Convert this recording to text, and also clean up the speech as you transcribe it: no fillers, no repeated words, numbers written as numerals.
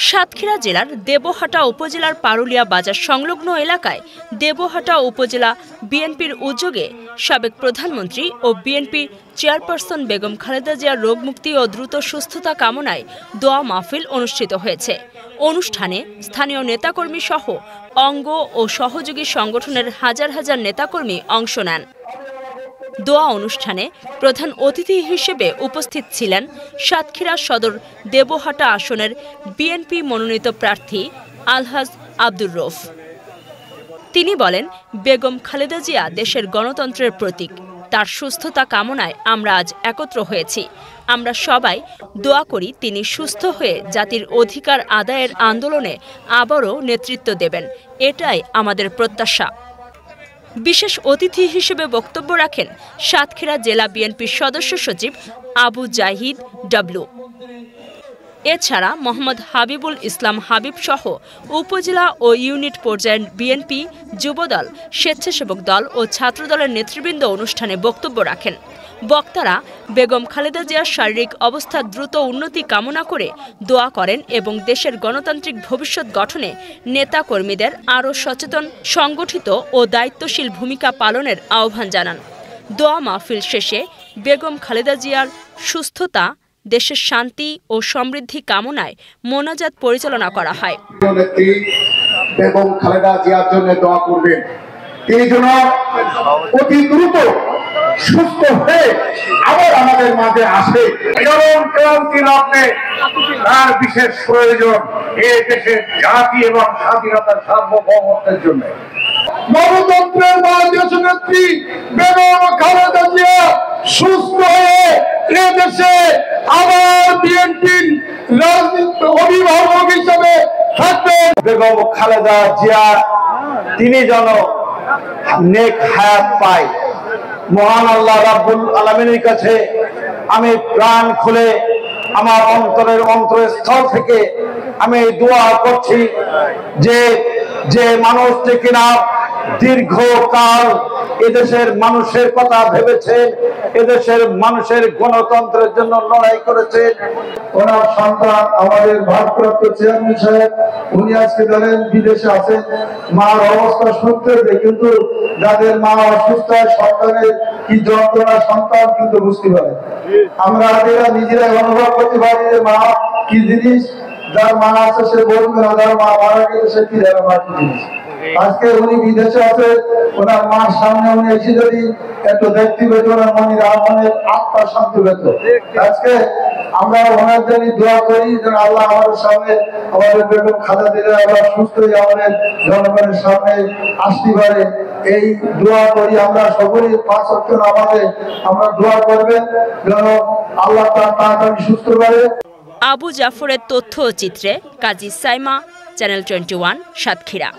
সাতক্ষীরা জেলার দেবহাটা উপজেলার পারুলিয়া বাজার সংলগ্ন এলাকায় দেবহাটা উপজেলা বিএনপির উদ্যোগে সাবেক প্রধানমন্ত্রী ও বিএনপি চেয়ারপারসন বেগম খালেদা জিয়ার রোগমুক্তি ও দ্রুত সুস্থতা কামনায় দোয়া মাহফিল অনুষ্ঠিত হয়েছে। অনুষ্ঠানে স্থানীয় নেতাকর্মী সহ অঙ্গ ও সহযোগী সংগঠনের হাজার হাজার নেতাকর্মী অংশ নেন। দোয়া অনুষ্ঠানে প্রধান অতিথি হিসেবে উপস্থিত ছিলেন সাতক্ষীরা সদর দেবহাটা আসনের বিএনপি মনোনীত প্রার্থী আলহাজ আব্দুর রউফ। তিনি বলেন, বেগম খালেদা জিয়া দেশের গণতন্ত্রের প্রতীক। তার সুস্থতা কামনায় আমরা আজ একত্র হয়েছি। আমরা সবাই দোয়া করি তিনি সুস্থ হয়ে জাতির অধিকার আদায়ের আন্দোলনে আবারও নেতৃত্ব দেবেন। এটাই আমাদের প্রত্যাশা। বিশেষ অতিথি হিসেবে বক্তব্য রাখেন সাতক্ষীরা জেলা বিএনপির সদস্য সচিব আবু জাহিদ ডব্লু। এছাড়া মোহাম্মদ হাবিবুল ইসলাম হাবিব সহ উপজেলা ও ইউনিট পর্যায়ের বিএনপি, যুবদল, স্বেচ্ছাসেবক দল ও ছাত্রদলের নেতৃবৃন্দ অনুষ্ঠানে বক্তব্য রাখেন। বক্তারা বেগম খালেদা জিয়ার শারীরিক অবস্থার দ্রুত উন্নতি কামনা করে দোয়া করেন এবং দেশের গণতান্ত্রিক ভবিষ্যৎ গঠনে নেতাকর্মীদের আরও সচেতন, সংগঠিত ও দায়িত্বশীল ভূমিকা পালনের আহ্বান জানান। দোয়া মাহফিল শেষে বেগম খালেদা জিয়ার সুস্থতা, দেশের শান্তি ও সমৃদ্ধি কামনায় মোনাজাত পরিচালনা করা হয়। বেগম খালেদা জিয়ার জন্য দোয়া করবেন, তিনি যেন অতি দ্রুত সুস্থ হয়ে আবার আমাদের মাঝে আসে। তার বিশেষ প্রয়োজন এই দেশের জাতি এবং স্বাধীনতার সার্বভৌমত্বের জন্য। গণতন্ত্রের মহাদেশীয় নেত্রী বেগম খালেদা জিয়া সুস্থ হয়ে এ দেশে আবার বিএনপির রাজনীতির অভিভাবক হিসেবে থাকবেন। বেগম খালেদা জিয়া তিনি যেন নেক হায়াত পায়। মহান আল্লাহ রাব্বুল আলামিনের কাছে আমি প্রাণ খুলে আমার অন্তরস্থল থেকে আমি দোয়া করছি যে মানুষটি কিনা দীর্ঘকাল এদেশের মানুষের কথা ভেবেছে, এদেশের মানুষের গণতন্ত্রের জন্য লড়াই করেছে। ওনার সন্তান আমাদের ভারপ্রাপ্ত চেয়ারম্যান সাহেব, উনি আজকে জানেন বিদেশে আছেন। মার অবস্থা শুনতে, কিন্তু যাদের মা অসুস্থ হয় সন্তানের কি যন্ত্রণা সন্তান কিন্তু বুঝতে পারে। আমরা নিজেরাই অনুভব করতে পারি যে মা কি জিনিস। যার মা আছে সে বলবে না, যার মা মারা গেছে সে কি জানে মা কি জিনিস। আজকে উনি বিদেশে আছে, ওনার মার সামনে উনি এসে যদি একটু দেখতে পেত, ওনার মনের আত্মা শান্তি পেত। আজকে আমরা ওনার জন্য দোয়া করি যেন আল্লাহ আমাদের সামনে আমাদের বেগম খালেদা জিয়া আবার সুস্থ হয়ে আমাদের জনগণের সামনে আসতে পারে, এই দোয়া করি। আমরা সকলেই 5 ওয়াক্ত নামাজে আমরা দোয়া করবেন যেন আল্লাহ তার তাড়াতাড়ি সুস্থ করে। আবু জাফরের তথ্য ও চিত্রে কাজী সাইমা, চ্যানেল 21, সাতক্ষীরা।